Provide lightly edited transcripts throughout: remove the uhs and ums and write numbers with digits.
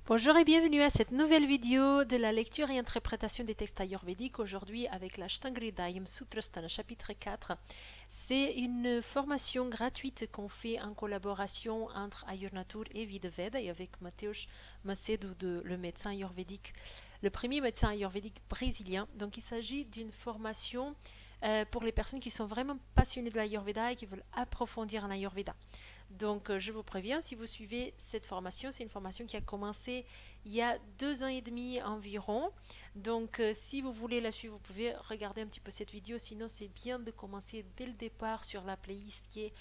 Bonjour et bienvenue à cette nouvelle vidéo de la lecture et interprétation des textes ayurvédiques, aujourd'hui avec l'Ashtangridayam Sutrasthana chapitre 4. C'est une formation gratuite qu'on fait en collaboration entre Ayurnatur et Vidaveda et avec Mateusz Macedo, le médecin ayurvédique, le premier médecin ayurvédique brésilien. Donc il s'agit d'une formation pour les personnes qui sont vraiment passionnées de l'Ayurveda et qui veulent approfondir l'Ayurveda. Donc, je vous préviens, si vous suivez cette formation, c'est une formation qui a commencé il y a 2 ans et demi environ. Donc, si vous voulez la suivre, vous pouvez regarder un petit peu cette vidéo. Sinon, c'est bien de commencer dès le départ sur la playlist qui est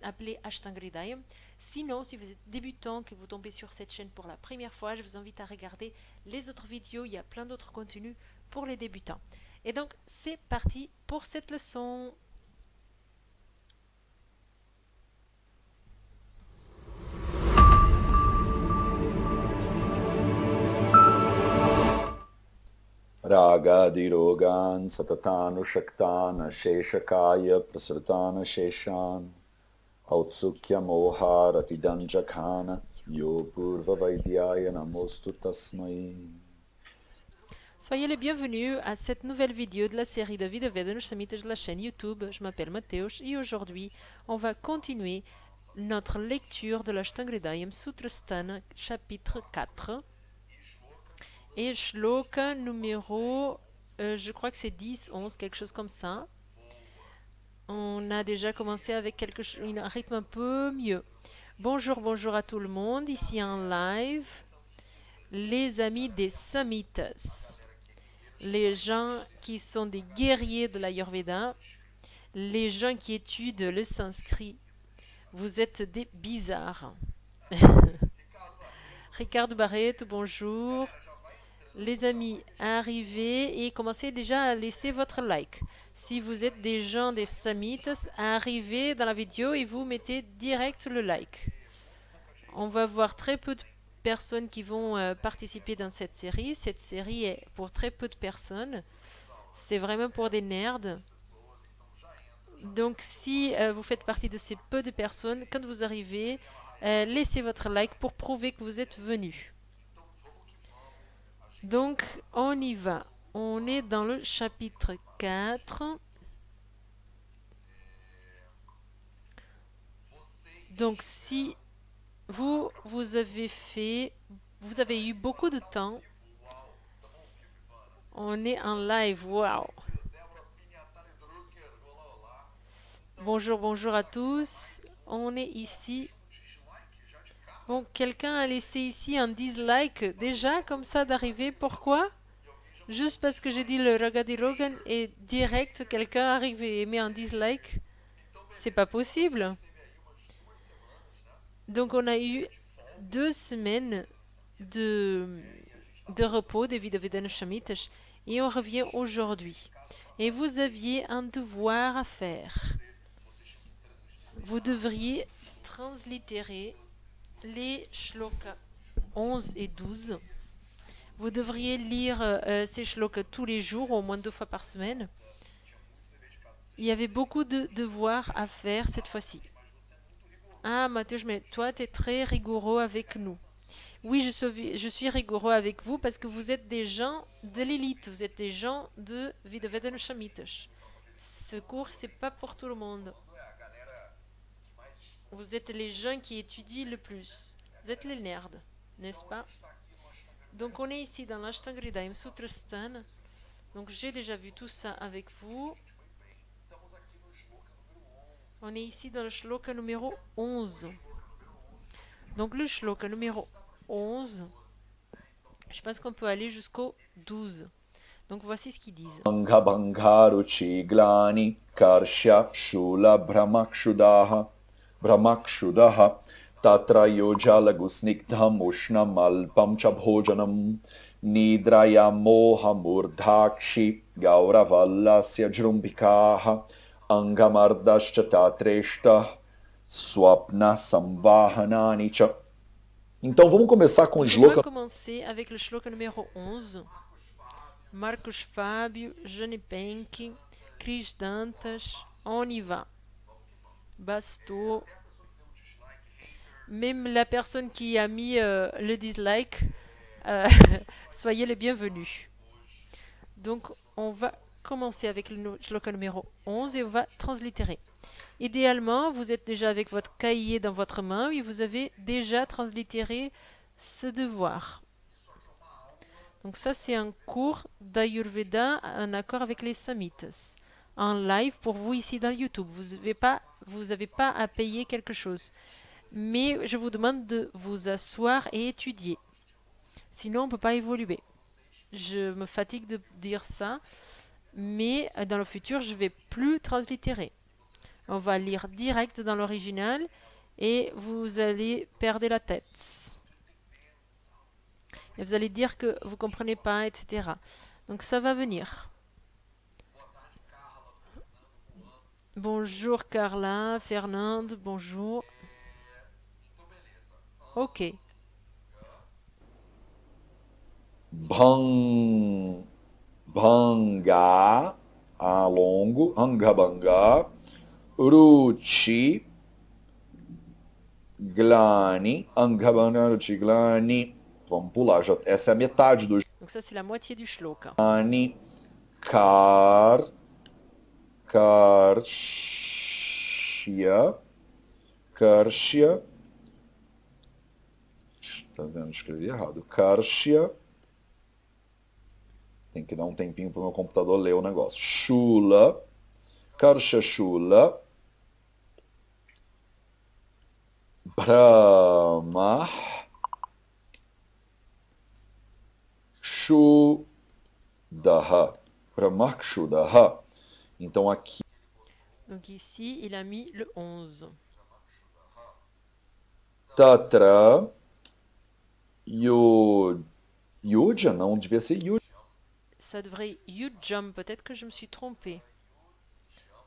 appelée Ashtangridayam. Sinon, si vous êtes débutant, que vous tombez sur cette chaîne pour la première fois, je vous invite à regarder les autres vidéos. Il y a plein d'autres contenus pour les débutants. Et donc, c'est parti pour cette leçon. Ragadirogan satatanushaktan sheshakaya prasartana sheshan autsukya moha ratidanjakana yopurva vaidyaya namostu tasmai. Soyez les bienvenus à cette nouvelle vidéo de la série de Vidaveda Samitas de la chaîne YouTube. Je m'appelle Mateusz et aujourd'hui, on va continuer notre lecture de l'Ashtangridayam Sutrasthana chapitre 4 et shloka numéro, je crois que c'est 10, 11, quelque chose comme ça. On a déjà commencé avec un rythme un peu mieux. Bonjour à tout le monde, ici en live, les amis des Samitas. Les gens qui sont des guerriers de l'Ayurveda, les gens qui étudient le sanskrit, vous êtes des bizarres. Ricardo Barreto, bonjour. Les amis, arrivez et commencez déjà à laisser votre like. Si vous êtes des gens des Samitas, arrivez dans la vidéo et vous mettez direct le like. On va voir très peu de personnes qui vont participer dans cette série. Cette série est pour très peu de personnes. C'est vraiment pour des nerds. Donc si vous faites partie de ces peu de personnes, quand vous arrivez, laissez votre like pour prouver que vous êtes venu. Donc on y va. On est dans le chapitre 4. Donc si vous avez eu beaucoup de temps. On est en live, waouh! Bonjour à tous. On est ici. Bon, quelqu'un a laissé ici un dislike déjà, comme ça d'arriver. Pourquoi? Juste parce que j'ai dit le Ragadirogan et direct, quelqu'un arrive et met un dislike. C'est pas possible. Donc on a eu 2 semaines de repos des Vidaveda Shamitas et on revient aujourd'hui. Et vous aviez un devoir à faire. Vous devriez translittérer les shlokas 11 et 12. Vous devriez lire ces shlokas tous les jours, au moins 2 fois par semaine. Il y avait beaucoup de devoirs à faire cette fois-ci. Ah, Mathieu, mais toi, tu es très rigoureux avec nous. Oui, je suis rigoureux avec vous parce que vous êtes des gens de l'élite. Vous êtes des gens de Vidaveda Shamitas. Ce cours, c'est pas pour tout le monde. Vous êtes les gens qui étudient le plus. Vous êtes les nerds, n'est-ce pas? Donc on est ici dans l'Ashtangridayam Sutrasthana. Donc j'ai déjà vu tout ça avec vous. On est ici dans le shloka numéro 11. Donc le shloka numéro 11, je pense qu'on peut aller jusqu'au 12. Donc voici ce qu'ils disent. Bangha bangharuchi glani karshya shula brahmakshudaha tatra yojala gusnigdham ushnam alpam cha bhojanam nidraya moha murdhakshi gauravallasya jrumbikaha angamardascha tatreshta swapna samvahanani cha. Então vamos começar com o Donc on va shloka. commencer avec le shloka numéro 11. Marcos Fábio, Jane Penck, Cris Dantas, on y va. Bastou. Même la personne qui a mis le dislike, euh, soyez les bienvenus. Donc, on va commencer avec le shloka numéro 11 et on va translittérer. Idéalement, vous êtes déjà avec votre cahier dans votre main et vous avez déjà translittéré ce devoir. Donc ça, c'est un cours d'Ayurveda en accord avec les Samhitas. En live pour vous ici dans YouTube. Vous n'avez pas à payer quelque chose. Mais je vous demande de vous asseoir et étudier. Sinon, on ne peut pas évoluer. Je me fatigue de dire ça, mais dans le futur, je ne vais plus translittérer. On va lire direct dans l'original et vous allez perdre la tête. Et vous allez dire que vous ne comprenez pas, etc. Donc ça va venir. Bonjour Carla, Fernande, bonjour. Ok. Bhanga, A longo, Angabanga, Ruchi, Glani, Angabanga, Ruchi, Glani. Vamos pular, essa é a metade do Donc ça, c'est la moitié du shloka. Glani, Karshya, tá vendo? Escrevi errado. Karshya. Tem que dar um tempinho pro meu computador ler o negócio. Shula, Karshya Shula, Brahma, Shudaha. Brahma Shudaha. Então aqui. Donc ici, il a mis le 11. Tatra, Yodja, não, devia ser Yodja. Ça devrait Yujam, peut-être que je me suis trompée.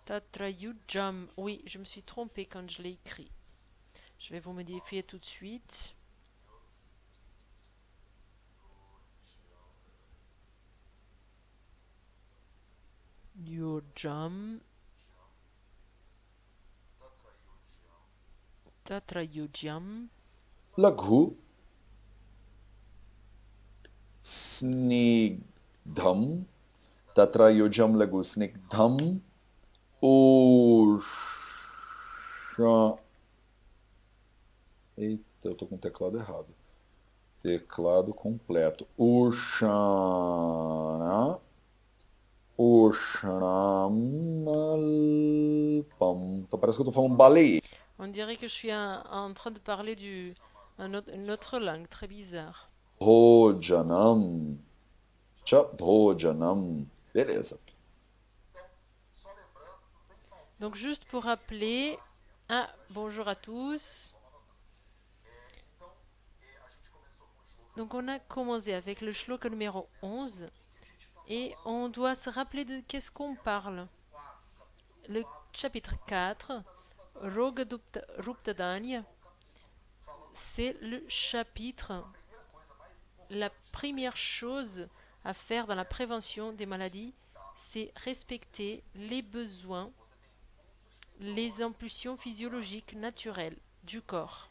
Tatra Yujam, oui, je me suis trompée quand je l'ai écrit. Je vais vous modifier tout de suite. Yujam. Tatra Yujam. Laghu, Snigdham, Tatra Yojam Laghu Snigdham, Eita, eu tô com o teclado errado. Teclado completo. Ushana, Ushnamalpam. Então parece que eu tô falando baleia. On dirait que je suis en train de parler une autre langue, très bizarre. Bhojanam. Bhojanam. Beleza. Donc juste pour rappeler, bonjour à tous. Donc on a commencé avec le shloka numéro 11 et on doit se rappeler de qu'est-ce qu'on parle. Le chapitre 4, Roga Ruptadanya, c'est le chapitre, la première chose à faire dans la prévention des maladies, c'est respecter les besoins, les impulsions physiologiques naturelles du corps.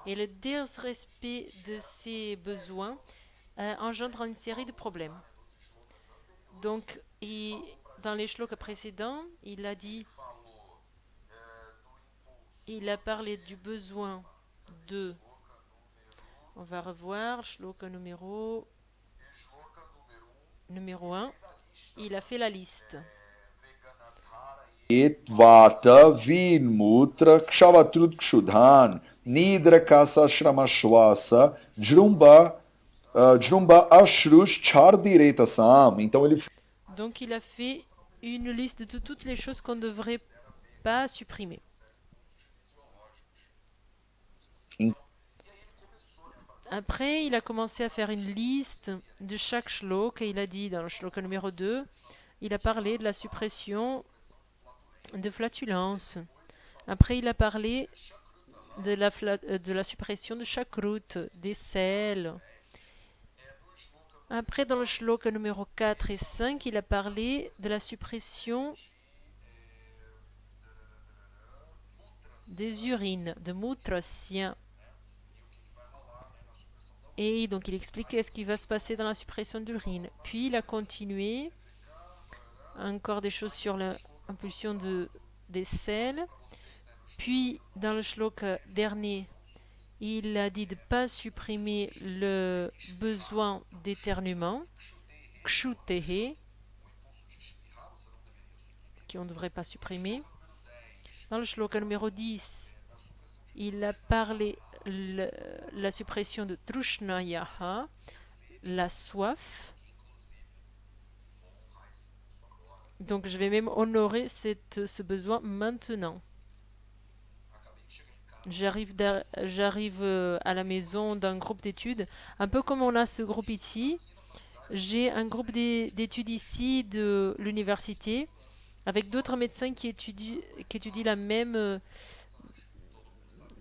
Et le désrespect de ces besoins engendre une série de problèmes. Donc, dans les shlokas précédents, il a parlé du besoin de... On va revoir, shloka numéro 1. Il a fait la liste. Vata Vinmutra Kshavatrup Kshudhan Nidra Kasa Shramashwasa Jrumba Ashrush Chardireta Sam. Então ele. Donc il a fait une liste de toutes les choses qu'on ne devrait pas supprimer. Après, il a commencé à faire une liste de chaque shlok et il a dit dans le shloka numéro 2, il a parlé de la suppression de flatulence. Après, il a parlé de la suppression de chakrut, des sels. Après, dans le shloka numéro 4 et 5, il a parlé de la suppression des urines, de mutrasya. Et donc il expliquait ce qui va se passer dans la suppression d'urine. Puis il a continué encore des choses sur l'impulsion des selles. Puis dans le shloka dernier, il a dit de ne pas supprimer le besoin d'éternuement, kshutehe, qu'on ne devrait pas supprimer. Dans le shloka numéro 10, il a parlé la suppression de trushnayaha, la soif. Donc je vais même honorer ce besoin maintenant. J'arrive à la maison d'un groupe d'études, un peu comme on a ce groupe ici. J'ai un groupe d'études ici de l'université, avec d'autres médecins qui étudient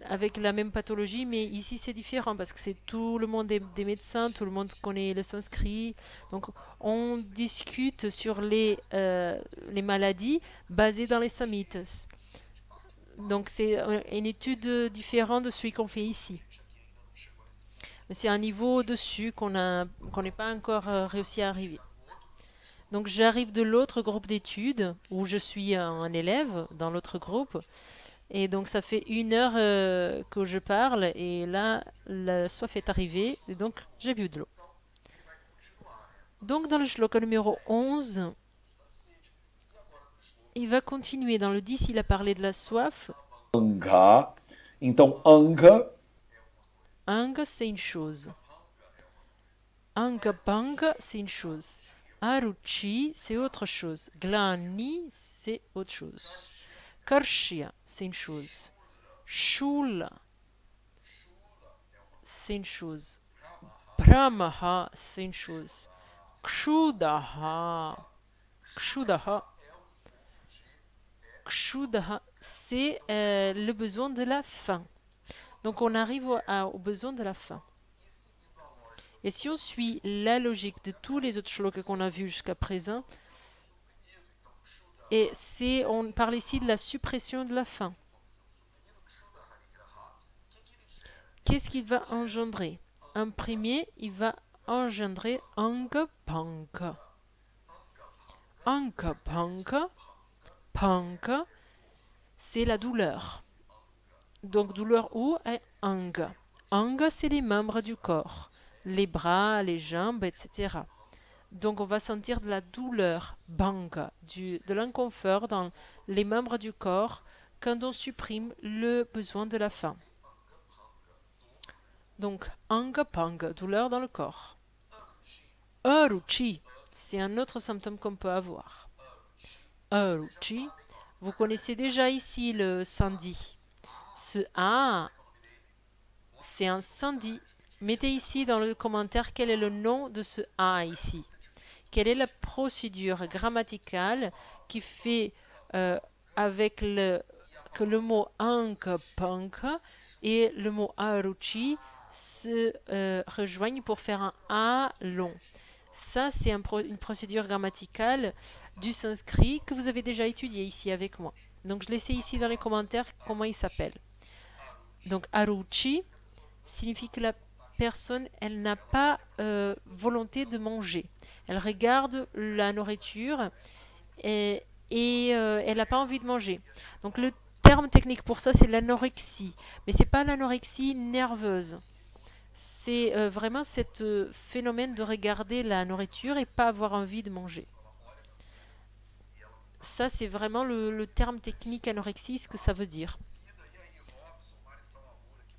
avec la même pathologie, mais ici c'est différent parce que c'est tout le monde des médecins, tout le monde connaît le sanskrit. Donc on discute sur les maladies basées dans les samhitas. Donc c'est une étude différente de celui qu'on fait ici. C'est un niveau au-dessus qu'on n'est pas encore réussi à arriver. Donc j'arrive de l'autre groupe d'études où je suis un élève dans l'autre groupe. Et donc ça fait 1 heure que je parle et là la soif est arrivée et donc j'ai bu de l'eau. Donc dans le shloka numéro 11, il va continuer. Dans le 10, il a parlé de la soif. Anga. Então, anga. Anga, c'est une chose. Anga banga, c'est une chose. Aruchi, c'est autre chose. Glani, c'est autre chose. Karshya, c'est une chose. Shula, c'est une chose. Brahmaha, c'est une chose. Kshudaha, c'est le besoin de la faim. Donc on arrive au besoin de la faim. Et si on suit la logique de tous les autres shlokas qu'on a vus jusqu'à présent, on parle ici de la suppression de la faim. Qu'est-ce qu'il va engendrer? En premier, il va engendrer anga panka. Anga panka, panka, c'est la douleur. Donc douleur où est anga. Anga, c'est les membres du corps, les bras, les jambes, etc. Donc on va sentir de la douleur, banga, de l'inconfort dans les membres du corps quand on supprime le besoin de la faim. Donc anga panga, douleur dans le corps. Aruchi, c'est un autre symptôme qu'on peut avoir. Aruchi, vous connaissez déjà ici le sandhi. Ce A, c'est un sandhi. Mettez ici dans le commentaire quel est le nom de ce A ici. Quelle est la procédure grammaticale qui fait avec que le mot anka panka et le mot aruchi se rejoignent pour faire un A long. Ça, c'est une procédure grammaticale du sanskrit que vous avez déjà étudié ici avec moi. Donc, je laissais ici dans les commentaires comment il s'appelle. Donc, aruchi signifie que la personne, elle n'a pas volonté de manger. Elle regarde la nourriture et elle n'a pas envie de manger. Donc le terme technique pour ça, c'est l'anorexie. Mais ce n'est pas l'anorexie nerveuse. C'est vraiment ce phénomène de regarder la nourriture et pas avoir envie de manger. Ça, c'est vraiment le terme technique anorexie, ce que ça veut dire.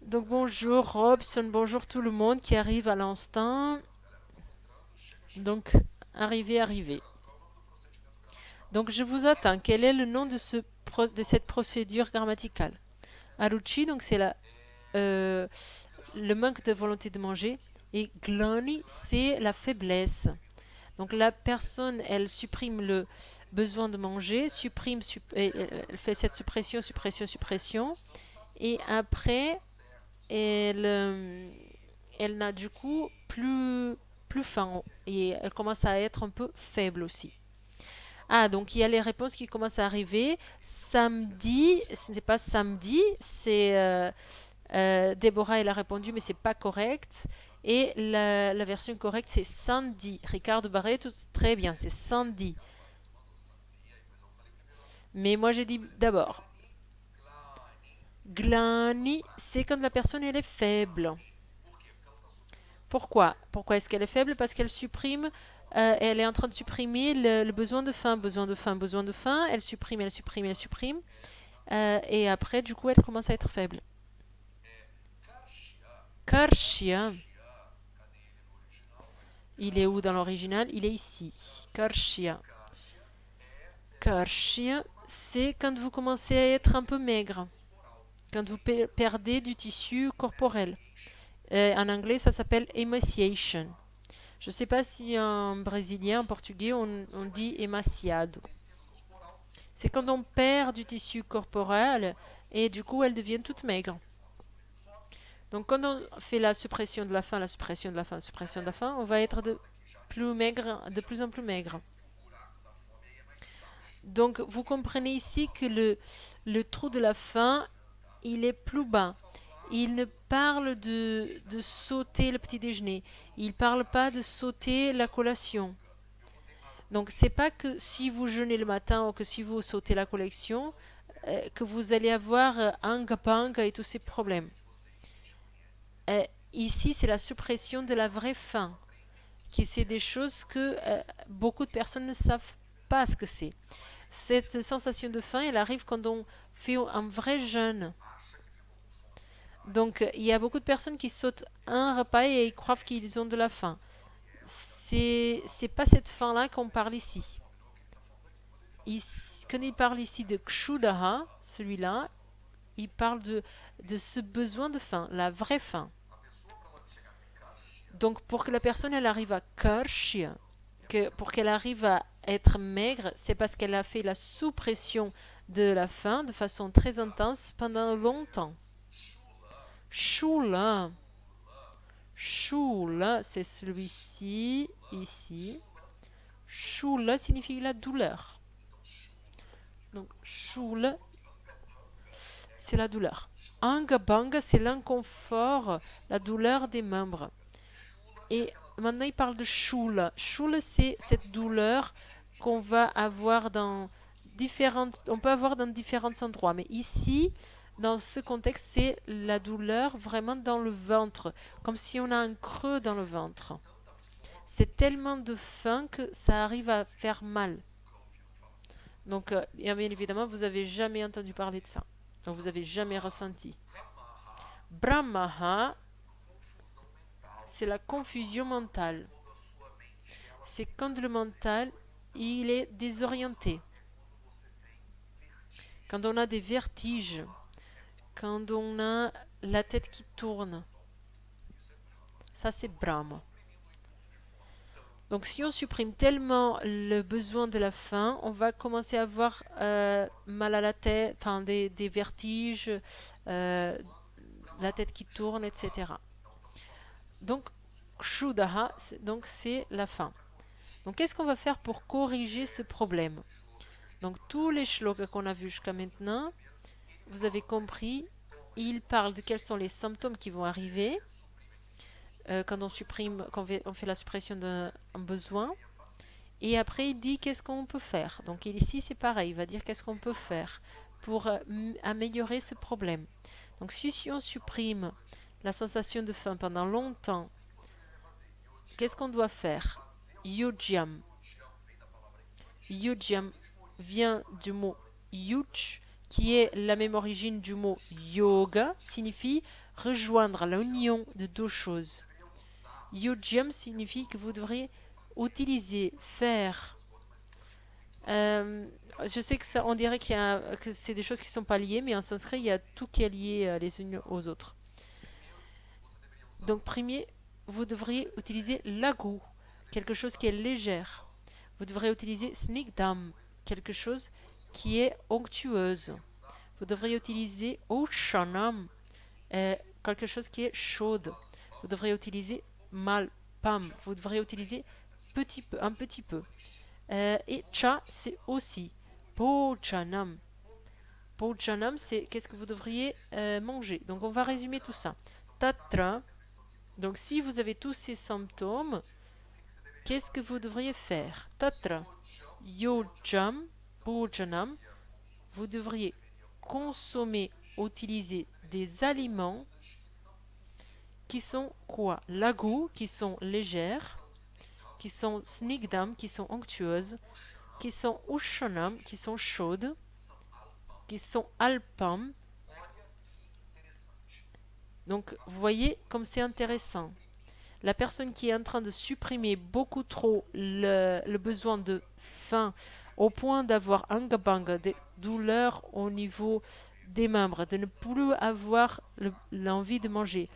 Donc bonjour Robson, bonjour tout le monde qui arrive à l'instant. Donc arrivez. Donc je vous attends. Quel est le nom de cette procédure grammaticale? Aruchi, donc c'est le manque de volonté de manger. Et glani, c'est la faiblesse. Donc la personne, elle supprime le besoin de manger, elle fait cette suppression. Et après, elle n'a du coup plus faim et elle commence à être un peu faible aussi. Ah, donc il y a les réponses qui commencent à arriver. Samedi, ce n'est pas samedi, c'est Déborah, elle a répondu, mais c'est pas correct. Et la version correcte, c'est Sandy. Ricardo Barret, tout très bien, c'est Sandy. Mais moi, j'ai dit d'abord, Glani, c'est quand la personne elle est faible. Pourquoi? Pourquoi est-ce qu'elle est faible? Parce qu'elle supprime, elle est en train de supprimer le besoin de faim, besoin de faim, besoin de faim. Elle supprime, elle supprime, elle supprime. Et après, du coup, elle commence à être faible. Karshia. Il est où dans l'original? Il est ici. Karshia. Karshia, c'est quand vous commencez à être un peu maigre. Quand vous perdez du tissu corporel. En anglais, ça s'appelle emaciation. Je ne sais pas si en brésilien, en portugais, on dit emaciado. C'est quand on perd du tissu corporel et du coup, elles deviennent toutes maigres. Donc, quand on fait la suppression de la faim, la suppression de la faim, la suppression de la faim, on va être de plus en plus maigre. Donc, vous comprenez ici que le trou de la faim, il est plus bas. Il ne parle de sauter le petit déjeuner. Il ne parle pas de sauter la collation. Donc, c'est pas que si vous jeûnez le matin ou que si vous sautez la collation, que vous allez avoir anga-panga et tous ces problèmes. Ici, c'est la suppression de la vraie faim. Qui c'est des choses que beaucoup de personnes ne savent pas ce que c'est. Cette sensation de faim, elle arrive quand on fait un vrai jeûne. Donc, il y a beaucoup de personnes qui sautent un repas et ils croient qu'ils ont de la faim. C'est pas cette faim-là qu'on parle ici. Quand il parle ici de Kshudaha, celui-là, il parle de ce besoin de faim, la vraie faim. Donc, pour que la personne elle arrive à Karshia, pour qu'elle arrive à être maigre, c'est parce qu'elle a fait la sous-pression de la faim de façon très intense pendant longtemps. Shula. Shula, c'est celui-ci, ici. Shula signifie la douleur. Donc, shula, c'est la douleur. Anga-banga, c'est l'inconfort, la douleur des membres. Et maintenant, il parle de shula. Shula, c'est cette douleur qu'on va avoir dans on peut avoir dans différents endroits. Mais ici, dans ce contexte, c'est la douleur vraiment dans le ventre, comme si on a un creux dans le ventre. C'est tellement de faim que ça arrive à faire mal. Donc, bien évidemment, vous n'avez jamais entendu parler de ça. Donc, vous n'avez jamais ressenti. Brahmaha, c'est la confusion mentale. C'est quand le mental, il est désorienté. Quand on a des vertiges. Quand on a la tête qui tourne. Ça, c'est Brahma. Donc, si on supprime tellement le besoin de la faim, on va commencer à avoir mal à la tête, enfin des vertiges, la tête qui tourne, etc. Donc, Kshudaha, donc c'est la faim. Donc, qu'est-ce qu'on va faire pour corriger ce problème? Donc, tous les shlokas qu'on a vus jusqu'à maintenant, vous avez compris, il parle de quels sont les symptômes qui vont arriver quand on fait la suppression d'un besoin. Et après, il dit qu'est-ce qu'on peut faire. Donc ici, c'est pareil, il va dire qu'est-ce qu'on peut faire pour améliorer ce problème. Donc si on supprime la sensation de faim pendant longtemps, qu'est-ce qu'on doit faire? Yojyam. Yojyam vient du mot yuj, qui est la même origine du mot yoga, signifie rejoindre l'union de deux choses. Yojyam signifie que vous devrez utiliser, faire. Je sais que ça, on dirait que c'est des choses qui ne sont pas liées, mais en sanskrit, il y a tout qui est lié les unes aux autres. Donc, premier, vous devriez utiliser lagu, quelque chose qui est légère. Vous devrez utiliser snigdam, quelque chose qui est onctueuse. Vous devriez utiliser oshanam, quelque chose qui est chaude. Vous devrez utiliser malpam. Vous devrez utiliser un petit peu. Et cha, c'est aussi. Bhojanam. Bhojanam, c'est qu'est-ce que vous devriez manger. Donc on va résumer tout ça. Tatra. Donc si vous avez tous ces symptômes, qu'est-ce que vous devriez faire? Tatra. Yojam. Bhojanam. Vous devriez consommer, utiliser des aliments qui sont quoi? Lagu, qui sont légères, qui sont snigdam, qui sont onctueuses, qui sont ushanam, qui sont chaudes, qui sont alpam. Donc, vous voyez comme c'est intéressant. La personne qui est en train de supprimer beaucoup trop le besoin de faim au point d'avoir angabanga, des douleurs au niveau des membres, de ne plus avoir l'envie de manger,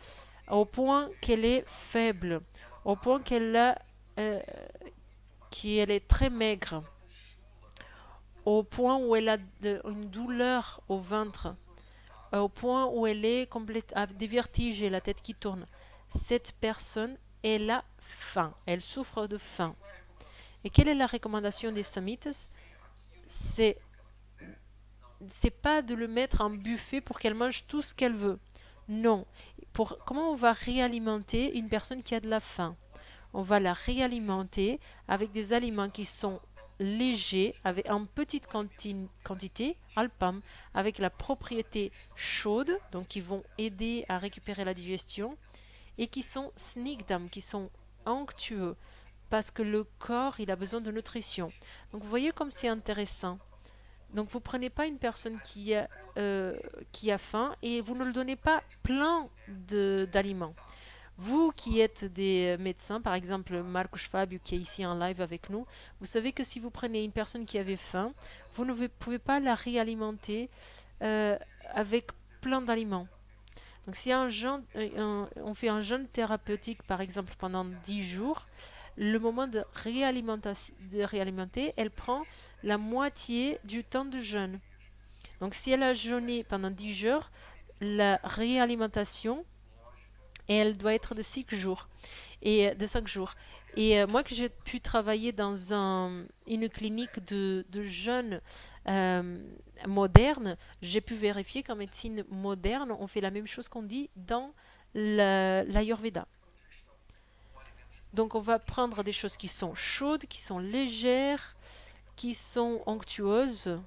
au point qu'elle est faible, au point euh, qu'elle est très maigre, au point où elle a une douleur au ventre, au point où elle est complète, a des vertiges et la tête qui tourne. Cette personne, elle a faim, elle souffre de faim. Et quelle est la recommandation des Samhitas? C'est pas de le mettre en buffet pour qu'elle mange tout ce qu'elle veut. Non. Comment on va réalimenter une personne qui a de la faim? On va la réalimenter avec des aliments qui sont légers, avec en petite quantité, alpam, avec la propriété chaude, donc qui vont aider à récupérer la digestion, et qui sont snigdam, qui sont onctueux, parce que le corps, il a besoin de nutrition. Donc vous voyez comme c'est intéressant. Donc vous prenez pas une personne qui a faim et vous ne le donnez pas plein d'aliments. Vous qui êtes des médecins, par exemple Marcus Fabio qui est ici en live avec nous, vous savez que si vous prenez une personne qui avait faim, vous ne pouvez pas la réalimenter avec plein d'aliments. Donc si on fait un jeûne thérapeutique par exemple pendant 10 jours, le moment de réalimenter, elle prend la moitié du temps de jeûne. Donc si elle a jeûné pendant 10 jours, la réalimentation, elle doit être de 5 jours. Et moi que j'ai pu travailler dans une clinique de jeunes moderne, j'ai pu vérifier qu'en médecine moderne, on fait la même chose qu'on dit dans l'Ayurveda. Donc on va prendre des choses qui sont chaudes, qui sont légères, qui sont onctueuses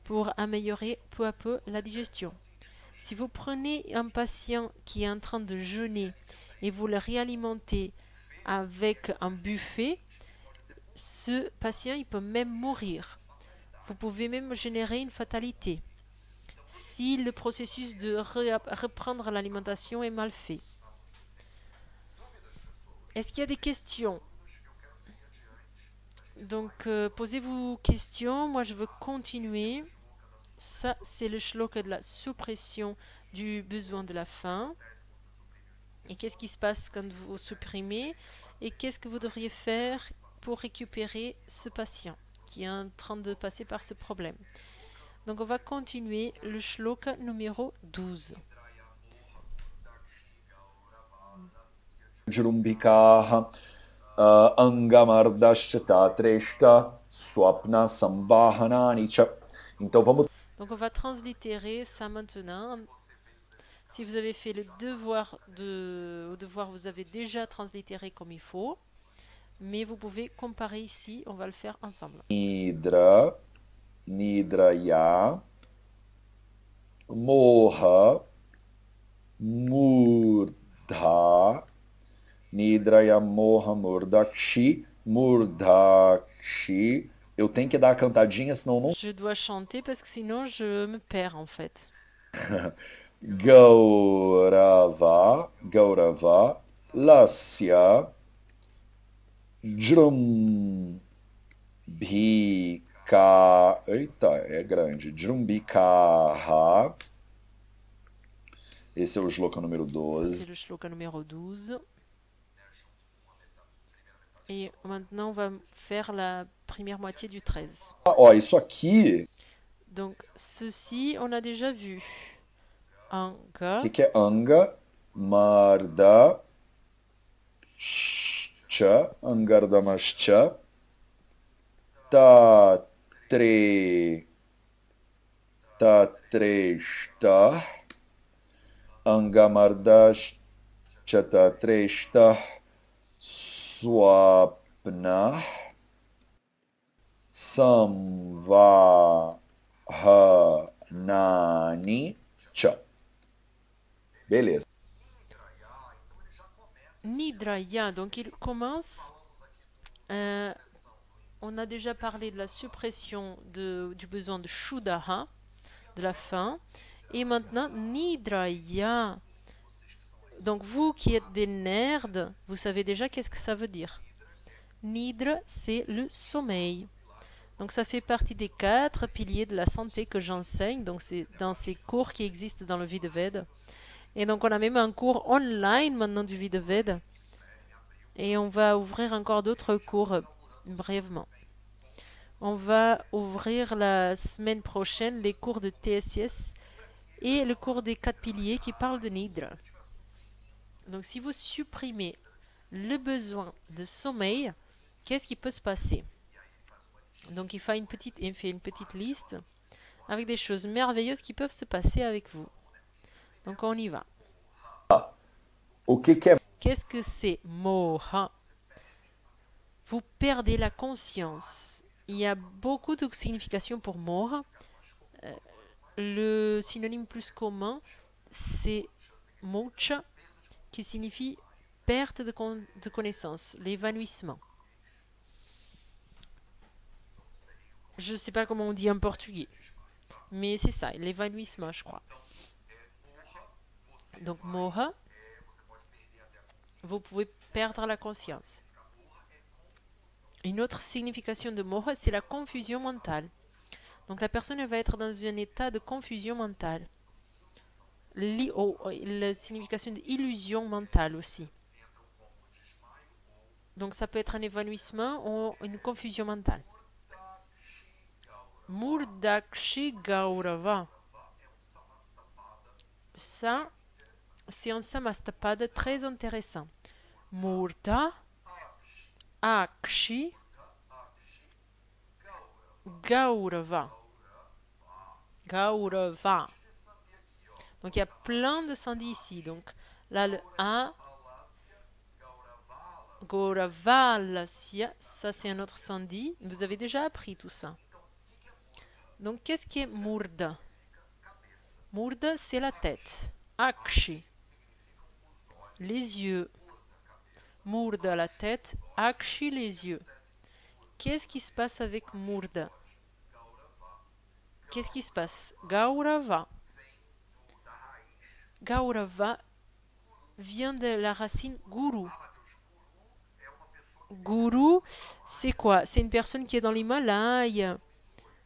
pour améliorer peu à peu la digestion. Si vous prenez un patient qui est en train de jeûner et vous le réalimentez avec un buffet, ce patient il peut même mourir. Vous pouvez même générer une fatalité si le processus de reprendre l'alimentation est mal fait. Est-ce qu'il y a des questions? Donc, posez-vous questions. Moi, je veux continuer. Ça, c'est le shloka de la suppression du besoin de la faim. Et qu'est-ce qui se passe quand vous supprimez? Et qu'est-ce que vous devriez faire pour récupérer ce patient qui est en train de passer par ce problème? Donc, on va continuer le shloka numéro 12. Jrumbikaha Angamardascha Tatreshta Swapna Sambahanani Cha. Então vamos. Donc on va translittérer ça maintenant. Si vous avez fait le devoir, vous avez déjà translittéré comme il faut. Mais vous pouvez comparer ici, on va le faire ensemble. Nidra, Nidraya, Moha, Murdha, Nidraya, Moha, Murdakshi, Murdakshi. Eu tenho que dar a cantadinha, senão não. Je dois chanter parce que sinon je me perds en fait. Gaurava, Gaurava, Lasya, Jrumbika. Eita, é grande. Jrumbikaha. Esse é o shloka número Ça, 12. c'est le shloka numéro 12. Et maintenant, on va faire la première moitié du 13. Ó, isso aqui, Donc, ceci, on a déjà vu. o Anga, que é Anga, Marda, Cha, Angardamascha. tatreshta angamardash chatatreshta swapna samvahanani cha. Beleza. Nidraya, donc il commence. On a déjà parlé de la suppression du besoin de Shuddha, de la faim. Et maintenant, Nidraya. Donc vous qui êtes des nerds, vous savez déjà qu'est-ce que ça veut dire. Nidra, c'est le sommeil. Donc ça fait partie des 4 piliers de la santé que j'enseigne. Donc c'est dans ces cours qui existent dans le Vidaveda. Et donc on a même un cours online maintenant du Vidaveda. Et on va ouvrir encore d'autres cours brièvement. On va ouvrir la semaine prochaine les cours de TSS et le cours des 4 piliers qui parlent de Nidra. Donc si vous supprimez le besoin de sommeil, qu'est-ce qui peut se passer? Donc il fait une petite liste avec des choses merveilleuses qui peuvent se passer avec vous. Donc on y va. Qu'est-ce que c'est moha? Vous perdez la conscience. Il y a beaucoup de significations pour moha. Le synonyme plus commun, c'est mocha, qui signifie perte de connaissance, l'évanouissement. Je ne sais pas comment on dit en portugais, mais c'est ça, l'évanouissement, je crois. Donc, moha, vous pouvez perdre la conscience. Une autre signification de moha, c'est la confusion mentale. Donc, la personne va être dans un état de confusion mentale. La signification d'illusion mentale aussi. Donc, ça peut être un évanouissement ou une confusion mentale. Murdakshi Gaurava. Ça, c'est un samastapada très intéressant. Murda, Akshi, Gaurava. Gaurava. Donc il y a plein de sandhi ici. Donc là, le A, Gauravalasya, ça c'est un autre sandhi. Vous avez déjà appris tout ça. Donc qu'est-ce qui est Murda? Murda, c'est la tête. Akshi, les yeux. Murda, la tête. Akshi, les yeux. Qu'est-ce qui se passe avec Murda? Qu'est-ce qui se passe? Gaurava. Gaurava vient de la racine guru. Guru, c'est quoi? C'est une personne qui est dans l'Himalaya.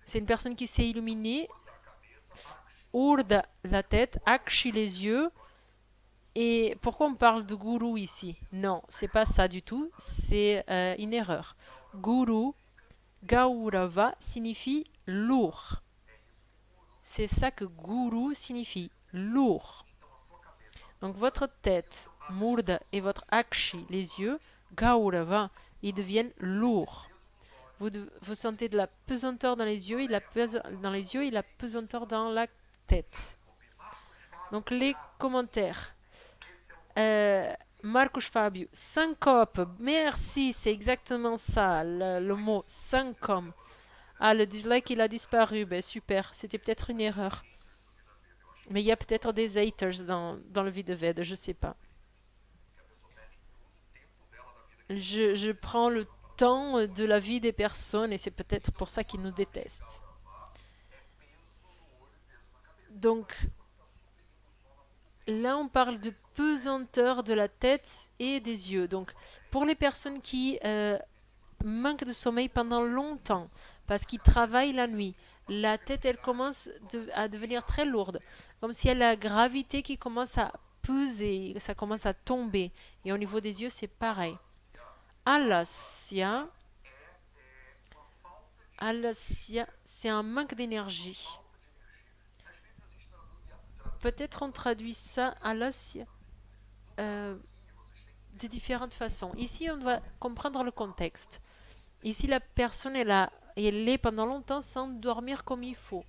C'est une personne qui s'est illuminée. Urda, la tête. Akshi, les yeux. Et pourquoi on parle de guru ici? Non, c'est pas ça du tout. C'est une erreur. Guru, Gaurava, signifie lourd. C'est ça que guru signifie, lourd. Donc votre tête, Murda, et votre Akshi, les yeux, Gaurava, ils deviennent lourds. Vous sentez de la pesanteur dans les yeux et la pesanteur dans la tête. Donc les commentaires. Marcus Fabio, syncope, merci, c'est exactement ça, le mot syncope. Ah, le dislike, il a disparu, ben super, c'était peut-être une erreur. Mais il y a peut-être des haters dans le Vidaveda, je sais pas. Je prends le temps de la vie des personnes et c'est peut-être pour ça qu'ils nous détestent. Donc, là, on parle de pesanteur de la tête et des yeux. Donc, pour les personnes qui manquent de sommeil pendant longtemps, parce qu'ils travaillent la nuit, la tête, elle commence à devenir très lourde. Comme si elle a la gravité qui commence à peser, ça commence à tomber. Et au niveau des yeux, c'est pareil. Alasya, c'est un manque d'énergie. Peut-être on traduit ça alasya de différentes façons. Ici, on doit comprendre le contexte. Ici, la personne, elle a et elle est pendant longtemps sans dormir comme il faut.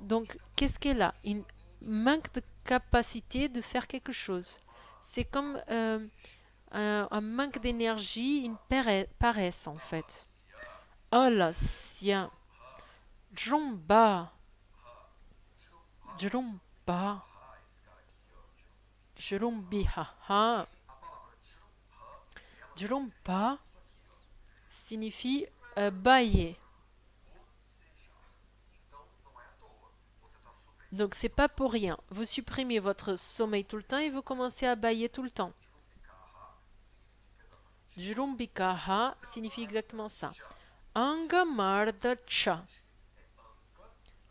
Donc, qu'est-ce qu'elle a? Une manque de capacité de faire quelque chose. C'est comme un manque d'énergie, une paresse en fait. Oh là, sien. Jromba. Jromba. Jrombihaha. Jromba signifie bailler. Donc c'est pas pour rien. Vous supprimez votre sommeil tout le temps et vous commencez à bailler tout le temps. Jrumbikaha signifie exactement ça. Anga marda cha.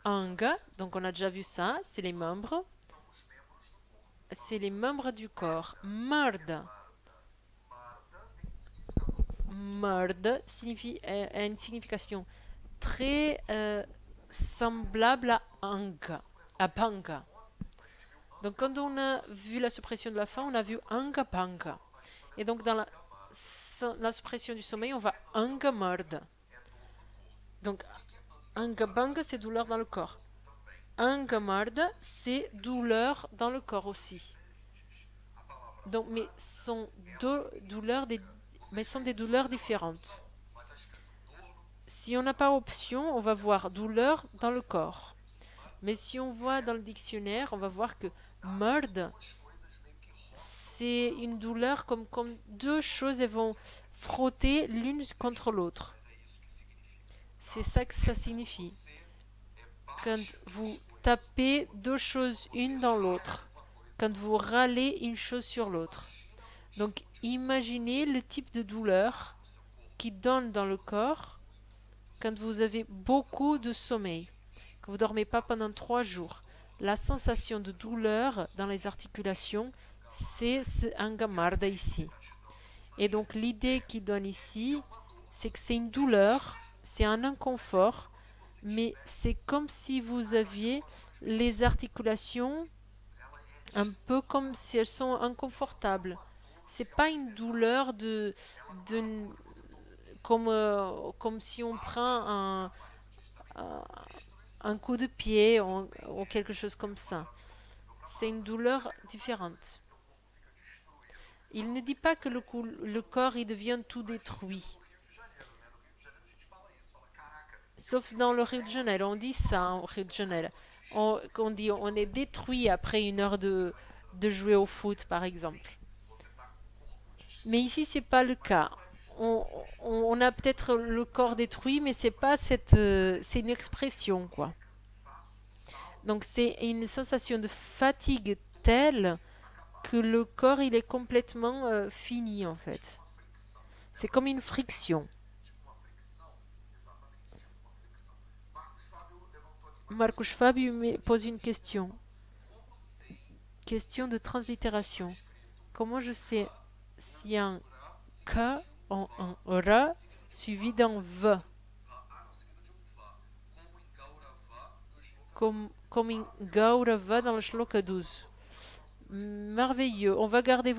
Anga, donc on a déjà vu ça, c'est les membres. C'est les membres du corps. Marda. Marda signifie, a une signification très semblable à anga, à panga. Donc quand on a vu la suppression de la fin, on a vu anga panga. Et donc dans la suppression du sommeil, on va anga marda. Donc anga panga, c'est douleur dans le corps. Anga marda, c'est douleur dans le corps aussi. Donc, mais sont sont des douleurs différentes. Si on n'a pas option, on va voir douleur dans le corps. Mais si on voit dans le dictionnaire, on va voir que merde, c'est une douleur comme deux choses elles vont frotter l'une contre l'autre. C'est ça que ça signifie. Quand vous tapez deux choses une dans l'autre, quand vous râlez une chose sur l'autre. Donc imaginez le type de douleur qui donne dans le corps quand vous avez beaucoup de sommeil, que vous ne dormez pas pendant 3 jours. La sensation de douleur dans les articulations, c'est ce angamarda ici. Et donc l'idée qui donne ici, c'est que c'est une douleur, c'est un inconfort, mais c'est comme si vous aviez les articulations un peu comme si elles sont inconfortables. C'est pas une douleur comme si on prend un coup de pied ou quelque chose comme ça. C'est une douleur différente. Il ne dit pas que le corps il devient tout détruit. Sauf dans le Rio de Janeiro, on dit ça au Rio de Janeiro. On dit on est détruit après 1 heure de jouer au foot, par exemple. Mais ici, c'est pas le cas. On a peut-être le corps détruit, mais c'est pas c'est une expression, quoi. Donc c'est une sensation de fatigue telle que le corps il est complètement fini en fait. C'est comme une friction. Marcus Fabio me pose une question. Question de translittération. Comment je sais si un K en un R suivi d'un V comme em Gaurava dans le Shloka 12. Merveilleux. On va garder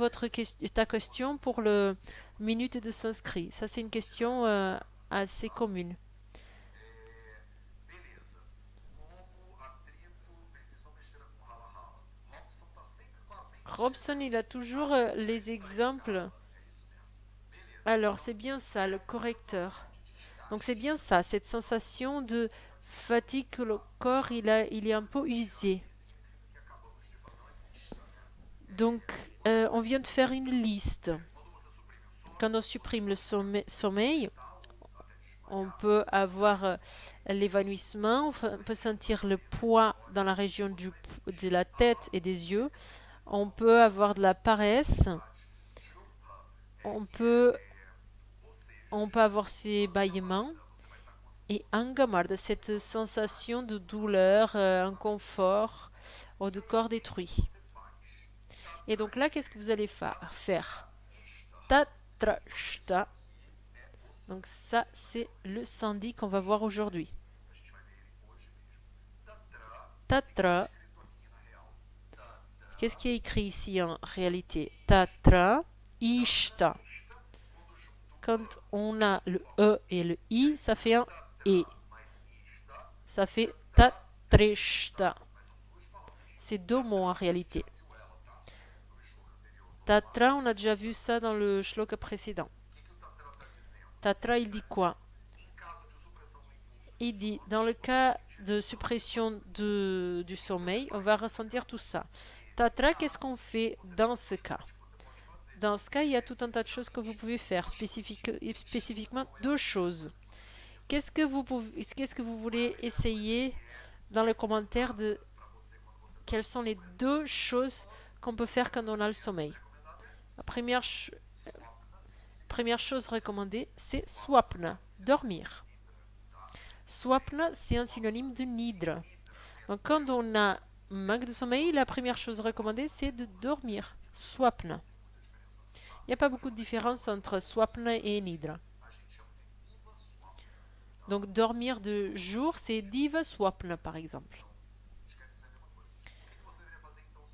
ta question pour le minute de sanskrit. Ça, c'est une question assez commune. Robson, il a toujours les exemples. Alors, c'est bien ça, le correcteur. Donc, c'est bien ça, cette sensation de fatigue que le corps, il est un peu usé. Donc, on vient de faire une liste. Quand on supprime le sommeil, on peut avoir l'évanouissement, on peut sentir le poids dans la région de la tête et des yeux. On peut avoir de la paresse. On peut avoir ces bâillements. Et angamarda, cette sensation de douleur, inconfort ou de corps détruit. Et donc là, qu'est-ce que vous allez faire? Tatrashta. Donc ça, c'est le sandhi qu'on va voir aujourd'hui. Tatra. Qu'est-ce qui est écrit ici en réalité? Tatra, ishta. Quand on a le E et le I, ça fait un E. Ça fait tatrishta. C'est deux mots en réalité. Tatra, on a déjà vu ça dans le shloka précédent. Tatra, il dit quoi? Il dit, dans le cas de suppression du sommeil, on va ressentir tout ça. Tatra, qu'est-ce qu'on fait dans ce cas? Dans ce cas, il y a tout un tas de choses que vous pouvez faire, spécifiquement deux choses. Qu'est-ce que vous voulez essayer dans les commentaires de quelles sont les deux choses qu'on peut faire quand on a le sommeil? La première chose recommandée, c'est swapna, dormir. Swapna, c'est un synonyme de nidra. Donc quand on a manque de sommeil, la première chose recommandée, c'est de dormir. Swapna. Il n'y a pas beaucoup de différence entre swapna et nidra. Donc dormir de jour, c'est diva swapna par exemple.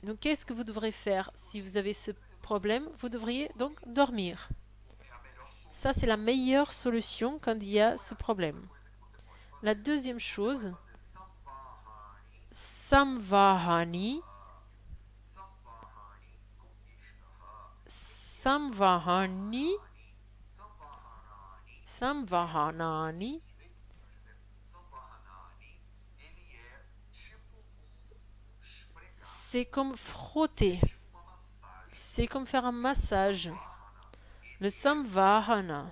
Donc qu'est-ce que vous devrez faire si vous avez ce problème? Vous devriez donc dormir. Ça, c'est la meilleure solution quand il y a ce problème. La deuxième chose, samvahani. Samvahanani. C'est comme frotter. C'est comme faire un massage. Le samvahana,